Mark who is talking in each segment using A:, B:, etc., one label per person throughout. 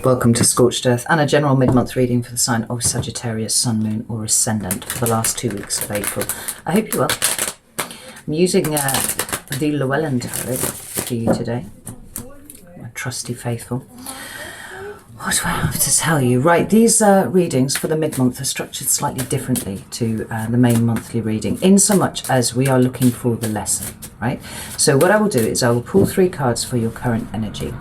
A: Welcome to Scorched Earth and a general mid-month reading for the sign of Sagittarius, Sun, Moon or Ascendant for the last 2 weeks of April. I hope you're well. I'm using the LlewellynTarot for you today. My trusty faithful. What do I have to tell you? Right, these readings for the mid-month are structured slightly differently to the main monthly reading, in so much as we are looking for the lesson, right? So what I will do is I will pull 3 cards for your current energy,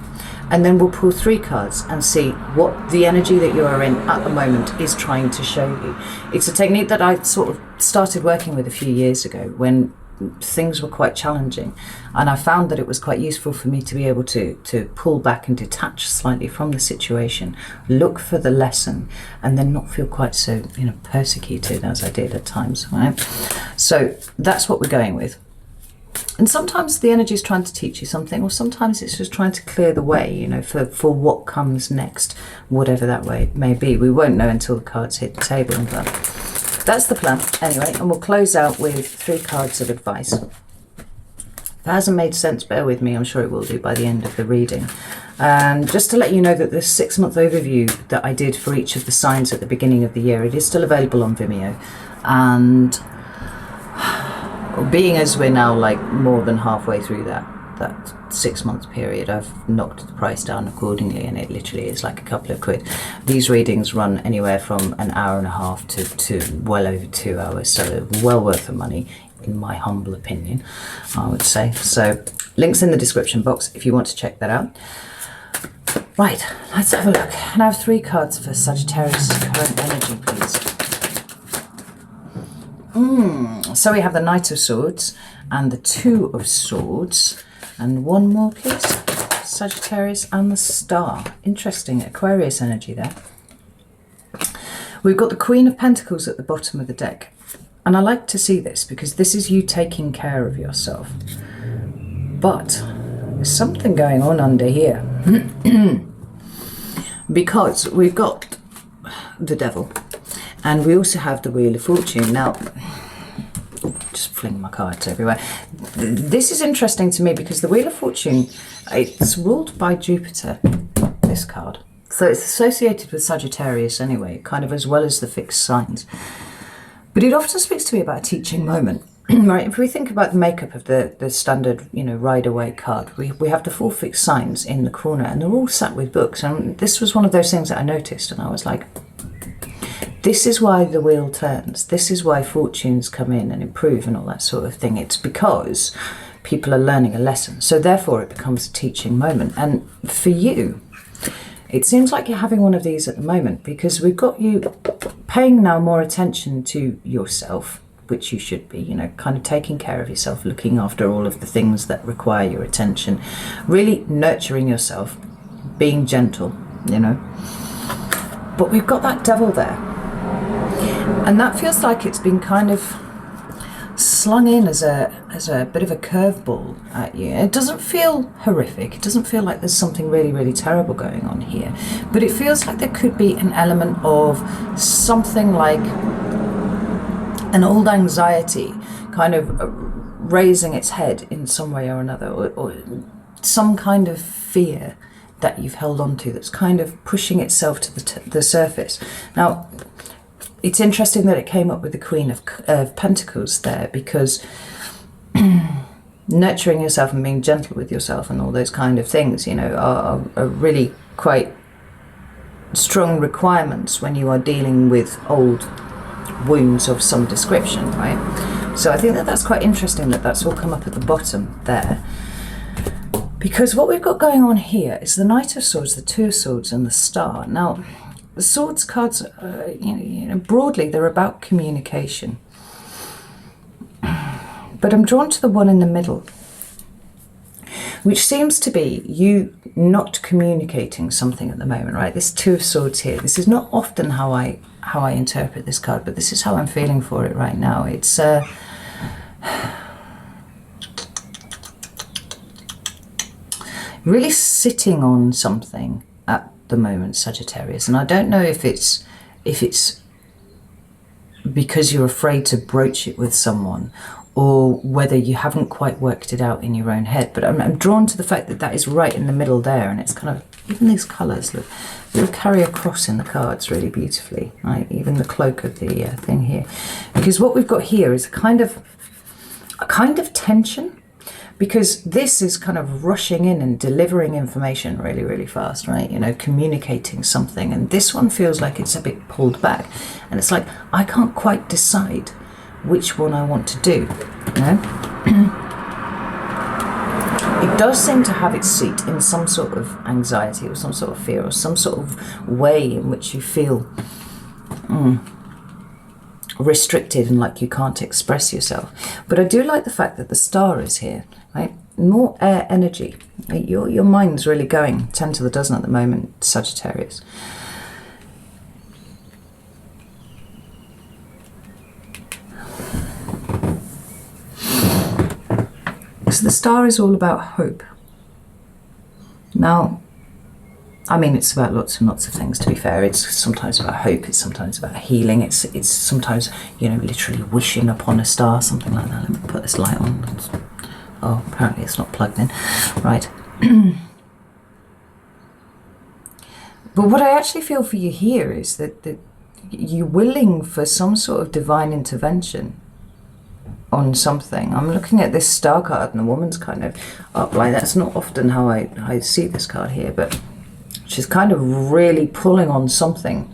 A: and then we'll pull 3 cards and see what the energy that you are in at the moment is trying to show you. It's a technique that I sort of started working with a few years ago when things were quite challenging, and I found that it was quite useful for me to be able to pull back and detach slightly from the situation, look for the lesson, and then not feel quite so persecuted as I did at times, right? So that's what we're going with. And sometimes the energy is trying to teach you something, or sometimes it's just trying to clear the way, for what comes next, whatever that way may be. We won't know until the cards hit the table, but that's the plan anyway. And we'll close out with 3 cards of advice. If it hasn't made sense, bear with me, I'm sure it will do by the end of the reading. And just to let you know that the 6-month overview that I did for each of the signs at the beginning of the year, it is still available on Vimeo. And being as we're now like more than halfway through that 6-month period, I've knocked the price down accordingly, and it literally is like a couple of quid. These readings run anywhere from an hour and a half to well over 2 hours, so well worth the money in my humble opinion, I would say. So links in the description box if you want to check that out. Right, let's have a look. And I have 3 cards for Sagittarius current energy, please. So we have the Knight of Swords and the 2 of Swords, and one more please, Sagittarius and the Star. Interesting Aquarius energy there. We've got the Queen of Pentacles at the bottom of the deck, and I like to see this because this is you taking care of yourself, but there's something going on under here because we've got the Devil and we also have the Wheel of Fortune. Now, just fling my cards everywhere. This is interesting to me because the Wheel of Fortune, it's ruled by Jupiter, this card. So it's associated with Sagittarius anyway, kind of as well as the fixed signs. But it often speaks to me about a teaching moment, right? If we think about the makeup of the standard, Rider-Waite card, we have the 4 fixed signs in the corner, and they're all sat with books. And this was one of those things that I noticed, and I was like, this is why the wheel turns. This is why fortunes come in and improve and all that sort of thing. It's because people are learning a lesson. So therefore it becomes a teaching moment. And for you, it seems like you're having one of these at the moment, because we've got you paying now more attention to yourself, which you should be, kind of taking care of yourself, looking after all of the things that require your attention, really nurturing yourself, being gentle, But we've got that Devil there. And that feels like it's been kind of slung in as a bit of a curveball at you. It doesn't feel horrific. It doesn't feel like there's something really, really terrible going on here. But it feels like there could be an element of something like an old anxiety kind of raising its head in some way or another, or some kind of fear that you've held on to that's kind of pushing itself to the surface. Now, it's interesting that it came up with the Queen of Pentacles there, because nurturing yourself and being gentle with yourself and all those kind of things, are really quite strong requirements when you are dealing with old wounds of some description, right? So I think that that's quite interesting that that's all come up at the bottom there. Because what we've got going on here is the Knight of Swords, the 2 of Swords and the Star. Now, the Swords cards, broadly, they're about communication. But I'm drawn to the one in the middle, which seems to be you not communicating something at the moment, right? This 2 of Swords here. This is not often how I interpret this card, but this is how I'm feeling for it right now. It's really sitting on something at the moment, Sagittarius, and I don't know if it's because you're afraid to broach it with someone, or whether you haven't quite worked it out in your own head. But I'm drawn to the fact that that is right in the middle there, and it's kind of, even these colours, look, they'll carry across in the cards really beautifully, right? Even the cloak of the thing here. Because what we've got here is a kind of tension, because this is kind of rushing in and delivering information really, really fast, right? You know, communicating something. And this one feels like it's a bit pulled back. And it's like, I can't quite decide which one I want to do, you know? It does seem to have its seat in some sort of anxiety or some sort of fear or some sort of way in which you feel restricted and like you can't express yourself. But I do like the fact that the star is here, right? More air energy. Your mind's really going 10 to the dozen at the moment, Sagittarius. So the star is all about hope. Now, I mean, it's about lots and lots of things, to be fair. It's sometimes about hope, it's sometimes about healing, it's sometimes, you know, literally wishing upon a star, something like that. Let me put this light on. Oh, apparently it's not plugged in. Right. But what I actually feel for you here is that you're willing for some sort of divine intervention on something. I'm looking at this star card and the woman's kind of up like that's not often how I see this card here, but she's kind of really pulling on something.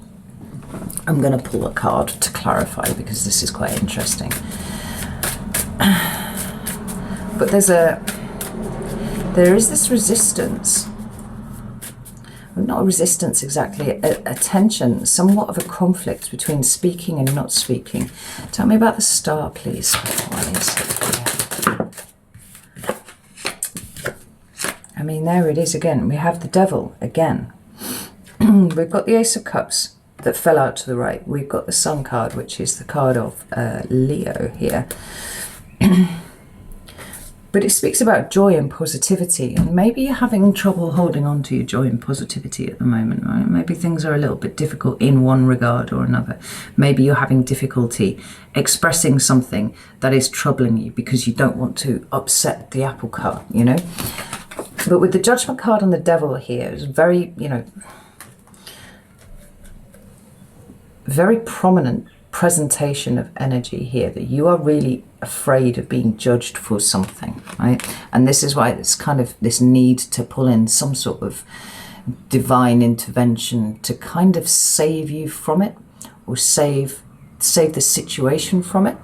A: I'm going to pull a card to clarify because this is quite interesting. But there is this resistance. Not a resistance exactly, a tension, somewhat of a conflict between speaking and not speaking. Tell me about the star, please. I mean, there it is again. We have the devil again. We've got the Ace of Cups that fell out to the right. We've got the Sun card, which is the card of Leo here. But it speaks about joy and positivity, and maybe you're having trouble holding on to your joy and positivity at the moment, right? Maybe things are a little bit difficult in one regard or another. Maybe you're having difficulty expressing something that is troubling you because you don't want to upset the apple cart, you know? But with the Judgment card and the devil here, it's very, you know, very prominent presentation of energy here, that you are really afraid of being judged for something, right? And this is why it's kind of this need to pull in some sort of divine intervention to kind of save you from it, or save the situation from it.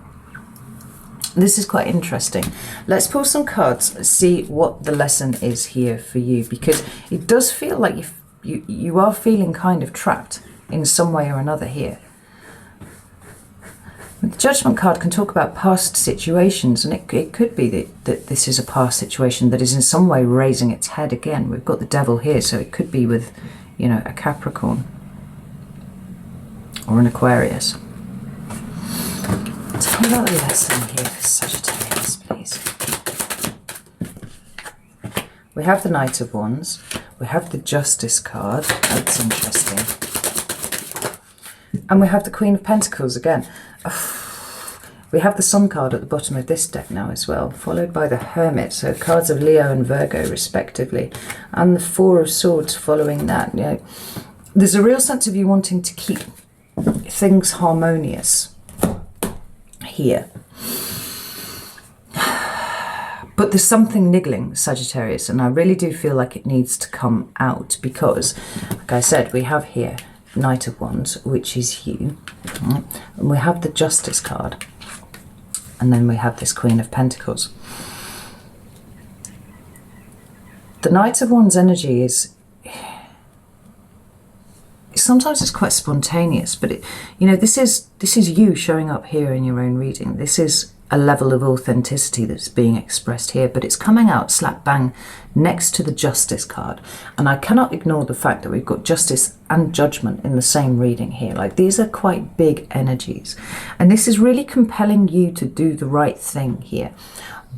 A: This is quite interesting. Let's pull some cards and see what the lesson is here for you, because it does feel like you are feeling kind of trapped in some way or another here. The Judgment card can talk about past situations, and it could be that this is a past situation that is in some way raising its head again. We've got the devil here, so it could be with, you know, a Capricorn or an Aquarius. Tell me about the lesson here for Sagittarius, please. We have the Knight of Wands. We have the Justice card. That's interesting. And we have the Queen of Pentacles again. We have the Sun card at the bottom of this deck now as well, followed by the Hermit, so cards of Leo and Virgo respectively, and the Four of Swords following that. You know, there's a real sense of you wanting to keep things harmonious here. But there's something niggling, Sagittarius, and I really do feel like it needs to come out because, like I said, we have here Knight of Wands, which is you, right? And we have the Justice card, and then we have this Queen of Pentacles. The Knight of Wands energy is sometimes it's quite spontaneous, but it, you know, this is you showing up here in your own reading. This is a level of authenticity that's being expressed here, but it's coming out slap bang next to the Justice card. And I cannot ignore the fact that we've got Justice and Judgment in the same reading here. Like, these are quite big energies. And this is really compelling you to do the right thing here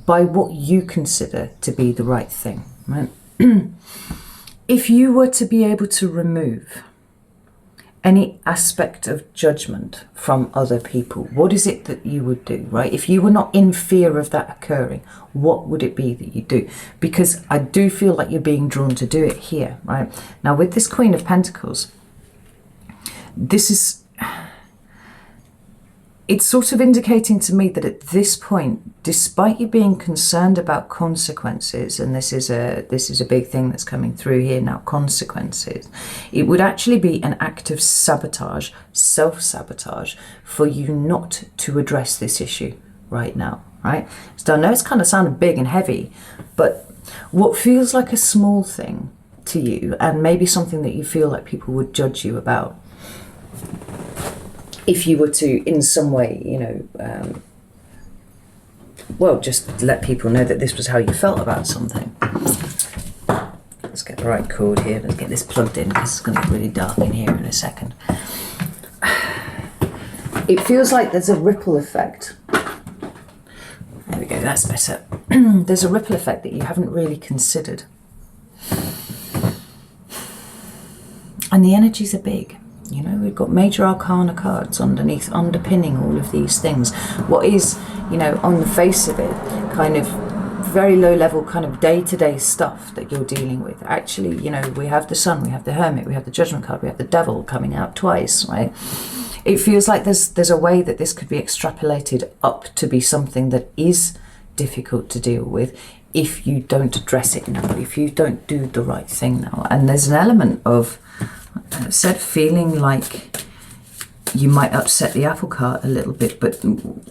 A: by what you consider to be the right thing, right? If you were to be able to remove any aspect of judgment from other people, what is it that you would do, right? If you were not in fear of that occurring, what would it be that you do? Because I do feel like you're being drawn to do it here, right? Now, with this Queen of Pentacles, this is... it's sort of indicating to me that at this point, despite you being concerned about consequences, and this is a big thing that's coming through here now, consequences, it would actually be an act of sabotage, self-sabotage, for you not to address this issue right now, right? So I know it's kind of sounding big and heavy, but what feels like a small thing to you, and maybe something that you feel like people would judge you about, if you were to, in some way, you know, well, just let people know that this was how you felt about something. Let's get the right cord here. Let's get this plugged in, because it's going to be really dark in here in a second. It feels like there's a ripple effect. There we go, that's better. There's a ripple effect that you haven't really considered. And the energies are big. You know, we've got major arcana cards underneath, underpinning all of these things. What is, you know, on the face of it, kind of very low level, kind of day-to-day stuff that you're dealing with. Actually, you know, we have the Sun, we have the Hermit, we have the Judgment card, we have the Devil coming out twice, right? It feels like there's a way that this could be extrapolated up to be something that is difficult to deal with if you don't address it now, if you don't do the right thing now. And there's an element of, I said, feeling like you might upset the apple cart a little bit, but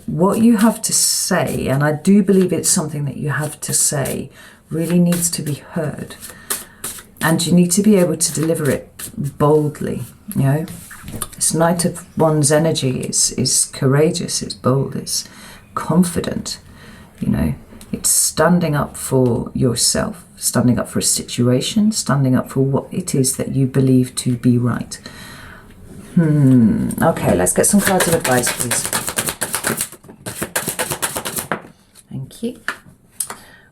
A: what you have to say, and I do believe it's something that you have to say, really needs to be heard. And you need to be able to deliver it boldly, you know. This Knight of Wands energy is courageous, it's bold, it's confident, you know. It's standing up for yourself, standing up for a situation, standing up for what it is that you believe to be right. Okay, let's get some cards of advice, please. Thank you.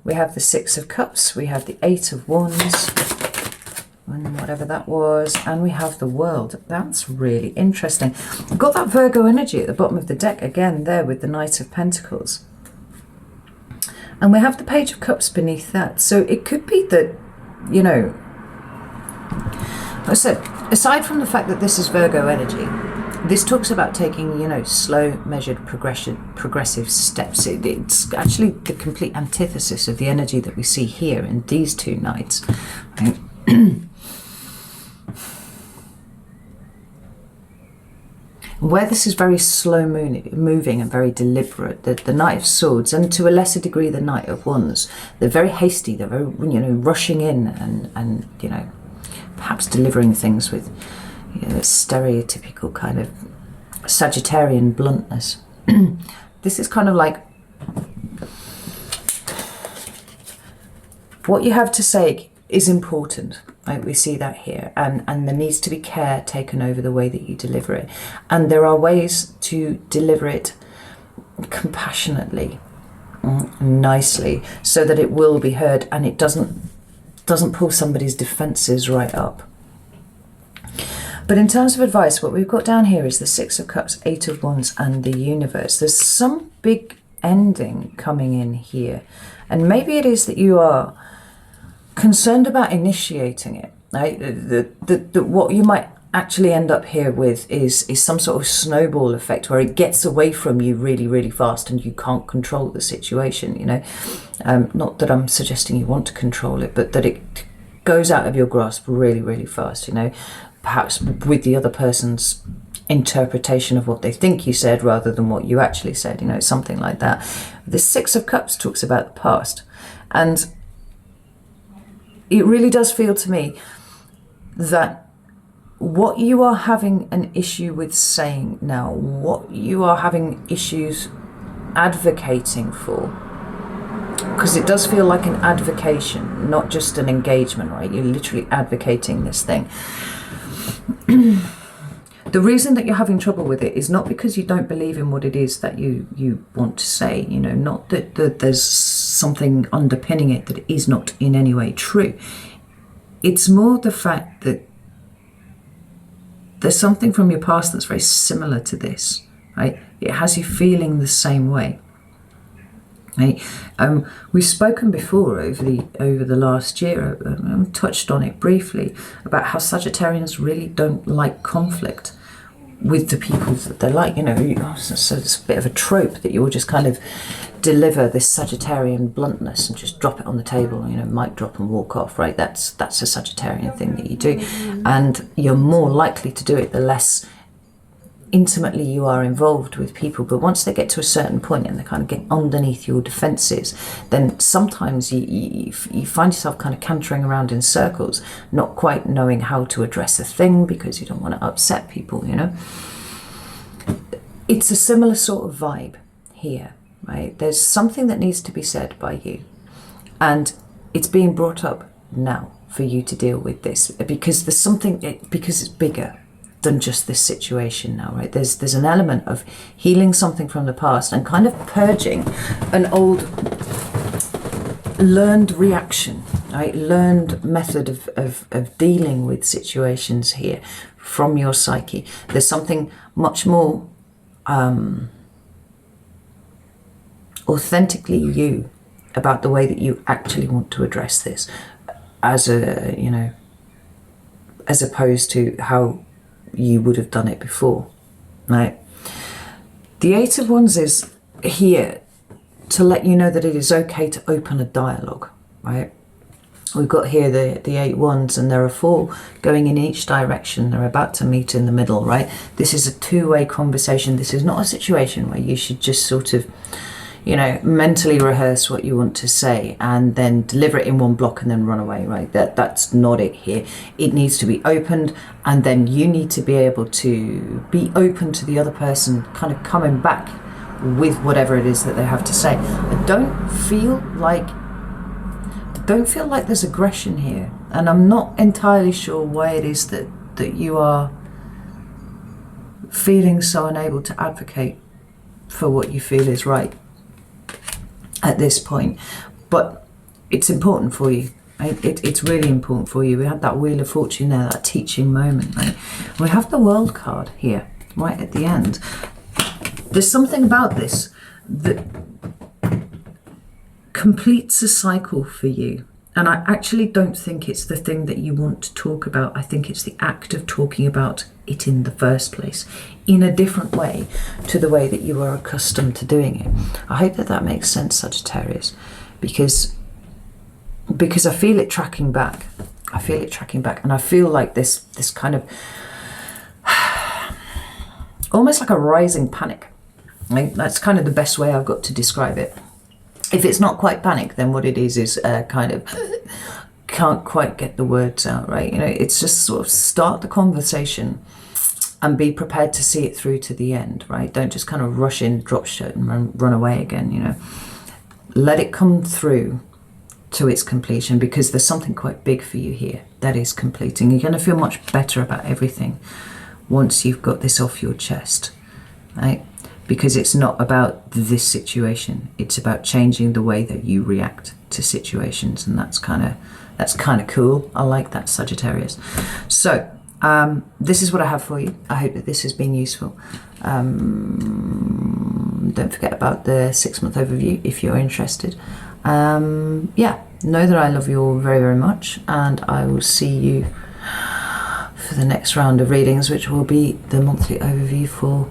A: We have the Six of Cups, we have the Eight of Wands, and whatever that was, and we have the World. That's really interesting. We've got that Virgo energy at the bottom of the deck again there with the Knight of Pentacles. And we have the Page of Cups beneath that. So it could be that, you know, like I said, aside from the fact that this is Virgo energy, this talks about taking, you know, slow, measured, progressive steps. It's actually the complete antithesis of the energy that we see here in these two Knights. Right? Where this is very slow moving and very deliberate, the Knight of Swords, and to a lesser degree the Knight of Wands, they're very hasty, they're very, you know, rushing in and you know, perhaps delivering things with, you know, stereotypical kind of Sagittarian bluntness. This is kind of like, what you have to say is important. Right, we see that here, and there needs to be care taken over the way that you deliver it, and there are ways to deliver it compassionately, nicely, so that it will be heard and it doesn't pull somebody's defenses right up. But in terms of advice, what we've got down here is the Six of Cups, Eight of Wands, and the Universe. There's some big ending coming in here, and maybe it is that you are concerned about initiating it, right? What you might actually end up here with is some sort of snowball effect where it gets away from you really, really fast and you can't control the situation, you know. Not that I'm suggesting you want to control it, but that it goes out of your grasp really, really fast, you know, perhaps with the other person's interpretation of what they think you said rather than what you actually said, you know, something like that. The Six of Cups talks about the past, and it really does feel to me that what you are having an issue with saying now, what you are having issues advocating for, because it does feel like an advocation, not just an engagement, right? You're literally advocating this thing. The reason that you're having trouble with it is not because you don't believe in what it is that you want to say, you know, not that there's something underpinning it that is not in any way true. It's more the fact that there's something from your past that's very similar to this, right? It has you feeling the same way. Right? We've spoken before over the last year, touched on it briefly, about how Sagittarians really don't like conflict with the people that they like. You know, so it's a bit of a trope that you'll just kind of deliver this Sagittarian bluntness and just drop it on the table, you know, mic drop and walk off, right? That's a Sagittarian thing that you do. And you're more likely to do it the less intimately you are involved with people. But once they get to a certain point and they kind of get underneath your defences, then sometimes you find yourself kind of cantering around in circles, not quite knowing how to address a thing because you don't want to upset people, you know. It's a similar sort of vibe here, right? There's something that needs to be said by you, and it's being brought up now for you to deal with this, because there's something, because it's bigger than just this situation now, right? There's an element of healing something from the past and kind of purging an old learned reaction, right? Learned method of dealing with situations here from your psyche. There's something much more authentically you about the way that you actually want to address this, as a, you know, as opposed to how you would have done it before, right? The Eight of Wands is here to let you know that it is okay to open a dialogue, right? We've got here the 8 wands, and there are 4 going in each direction. They're about to meet in the middle, right? This is a two-way conversation. This is not a situation where you should just sort of, you know, mentally rehearse what you want to say and then deliver it in one block and then run away, right? That's not it here. It needs to be opened, and then you need to be able to be open to the other person kind of coming back with whatever it is that they have to say. I don't feel like there's aggression here, and I'm not entirely sure why it is that you are feeling so unable to advocate for what you feel is right at this point. But it's important for you, right? It's really important for you. We had that Wheel of Fortune there, that teaching moment, right? We have the World card here right at the end. There's something about this that completes a cycle for you, and I actually don't think it's the thing that you want to talk about. I think it's the act of talking about it in the first place in a different way to the way that you are accustomed to doing it. I hope that makes sense, Sagittarius, because I feel it tracking back. And I feel like this kind of almost like a rising panic. Right? That's kind of the best way I've got to describe it. If it's not quite panic, then what it is kind of can't quite get the words out, right? You know, it's just sort of start the conversation and be prepared to see it through to the end, right? Don't just kind of rush in, drop shit and run away again, you know. Let it come through to its completion, because there's something quite big for you here that is completing. You're going to feel much better about everything once you've got this off your chest, right? Because it's not about this situation, it's about changing the way that you react to situations, and that's kind of cool. I like that, Sagittarius. So this is what I have for you. I hope that this has been useful. Don't forget about the 6-month overview if you're interested. Yeah, know that I love you all very, very much, and I will see you for the next round of readings, which will be the monthly overview for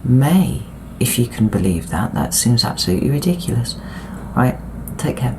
A: May. If you can believe that. That seems absolutely ridiculous. Right, take care.